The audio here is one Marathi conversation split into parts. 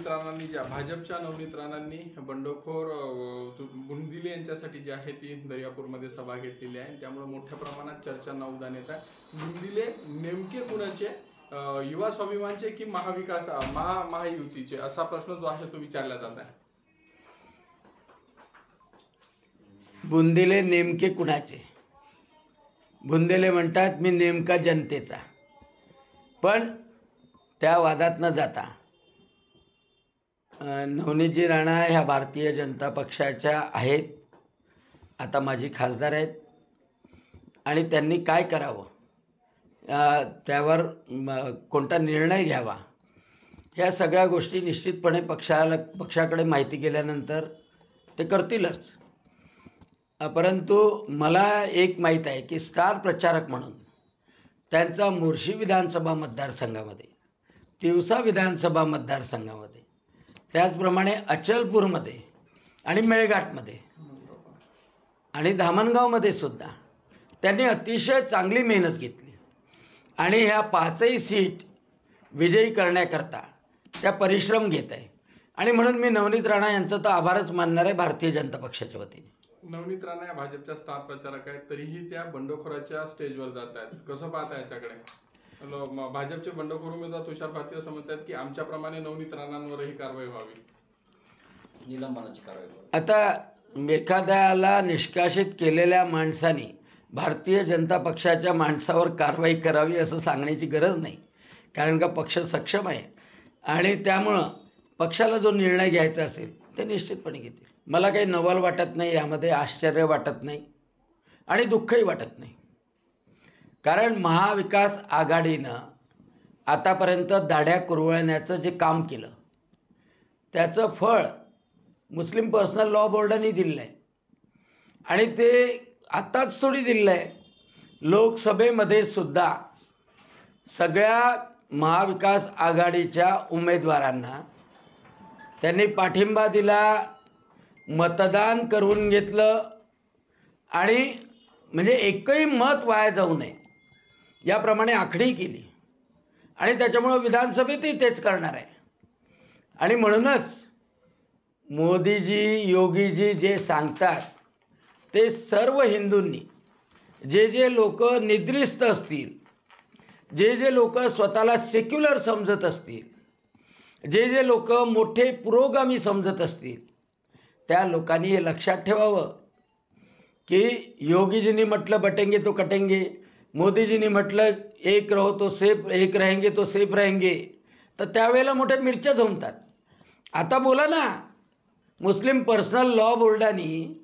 राणांनी भाजपच्या नवनीत राणांनी बंडखोर बुंदिले यांच्यासाठी जी आहे ती दर्यापूरमध्ये सभा घेतलेली आहे, त्यामुळे मोठ्या प्रमाणात चर्चांना उधाण येत आहे। बुंदिले नेमके कुणाचे, युवा स्वाभिमानचे की महाविकास महायुतीचे, असा प्रश्न जो आहे तो विचारला जात आहे। बुंदिले नेमके कुणाचे? बुंदिले म्हणतात मी नेमका जनतेचा, पण त्या वादात न जाता नवनीतजी राणा ह्या भारतीय जनता पक्षाच्या आहेत, आता माजी खासदार आहेत, आणि त्यांनी काय करावं, त्यावर कोणता निर्णय घ्यावा, ह्या सगळ्या गोष्टी निश्चितपणे पक्षाकडे माहिती गेल्यानंतर ते करतीलच। परंतु मला एक माहीत आहे की स्टार प्रचारक म्हणून त्यांचा मुर्शी विधानसभा मतदारसंघामध्ये, तिवसा विधानसभा मतदारसंघामध्ये, त्याचप्रमाणे अचलपूरमध्ये आणि मेळघाटमध्ये आणि धामणगावमध्ये सुद्धा त्यांनी अतिशय चांगली मेहनत घेतली आणि ह्या पाचही सीट विजयी करण्याकरता त्या परिश्रम घेत आहे। आणि म्हणून मी नवनीत राणा यांचा तर आभारच मानणार आहे भारतीय जनता पक्षाच्या वतीने। नवनीत राणा या भाजपच्या स्टार प्रचारक आहेत, तरीही त्या बंडखोराच्या स्टेजवर जात आहेत, कसं पाहता याच्याकडे? भाजपचे बंडखोर उमेदवार तुषार भारती असं म्हणतात की आमच्याप्रमाणे नवनीत राणांवरही कारवाई व्हावी, निलंबनाची कारवाई। आता एखाद्याला निष्कासित केलेल्या माणसाने भारतीय जनता पक्षाच्या माणसावर कारवाई करावी असं सांगण्याची गरज नाही, कारण का पक्ष सक्षम आहे आणि त्यामुळं पक्षाला जो निर्णय घ्यायचा असेल ते निश्चितपणे घेतील। मला काही नवल वाटत नाही, यामध्ये आश्चर्य वाटत नाही आणि दुःखही वाटत नाही, कारण महाविकास आघाडीनं आतापर्यंत दाढ्या कुरवळण्याचं जे काम केलं त्याचं फळ मुस्लिम पर्सनल लॉ बोर्डाने दिलं आहे, आणि ते आत्ताच थोडी दिलं आहे, लोकसभेमध्ये सुद्धा सगळ्या महाविकास आघाडीच्या उमेदवारांना त्यांनी पाठिंबा दिला, मतदान करून घेतलं, आणि म्हणजे एकही मत वाया जाऊ नये याप्रमाणे आखणी केली, आणि त्याच्यामुळं विधानसभेतही तेच करणार आहे। आणि म्हणूनच मोदीजी योगीजी जे सांगतात ते सर्व हिंदूंनी, जे लोक निद्रिस्त असतील, जे लोक स्वतःला सेक्युलर समजत असतील, जे लोक मोठे पुरोगामी समजत असतील, त्या लोकांनी हे लक्षात ठेवावं की योगीजींनी म्हटलं बटेंगे तो कटेंगे, मोदीजींनी म्हटलं एक रहो तो सेफ, एक रहेंगे तो सेफ रहेंगे, तर त्यावेळेला मोठ्या मिरच्या जमतात। आता बोला ना, मुस्लिम पर्सनल लॉ बोर्डाने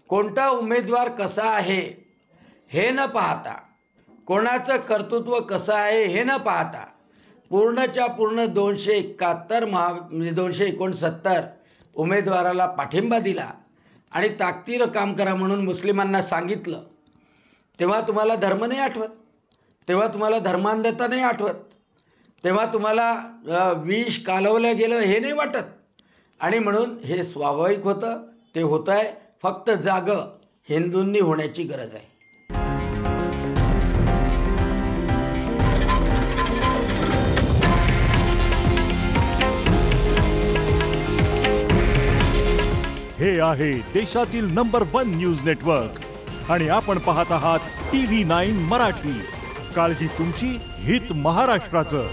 कोणता उमेदवार कसा आहे हे न पाहता, कोणाचं कर्तृत्व कसं आहे हे न पाहता, पूर्णच्या पूर्ण 269 उमेदवाराला पाठिंबा दिला आणि ताकदीनं काम करा म्हणून मुस्लिमांना सांगितलं, तेव्हा तुम्हाला धर्म नाही आठवत, तेव्हा तुम्हाला धर्मांधता नाही आठवत, तेव्हा तुम्हाला विष कालवलं गेलं हे नाही वाटत, आणि म्हणून हे स्वाभाविक होतं, ते होतं आहे, फक्त जागं हिंदूंनी होण्याची गरज आहे। हे आहे देशातील नंबर 1 न्यूज नेटवर्क आणि आपण पाहत आहात TV9 मराठी। काळजी तुमची, हित महाराष्ट्राचं।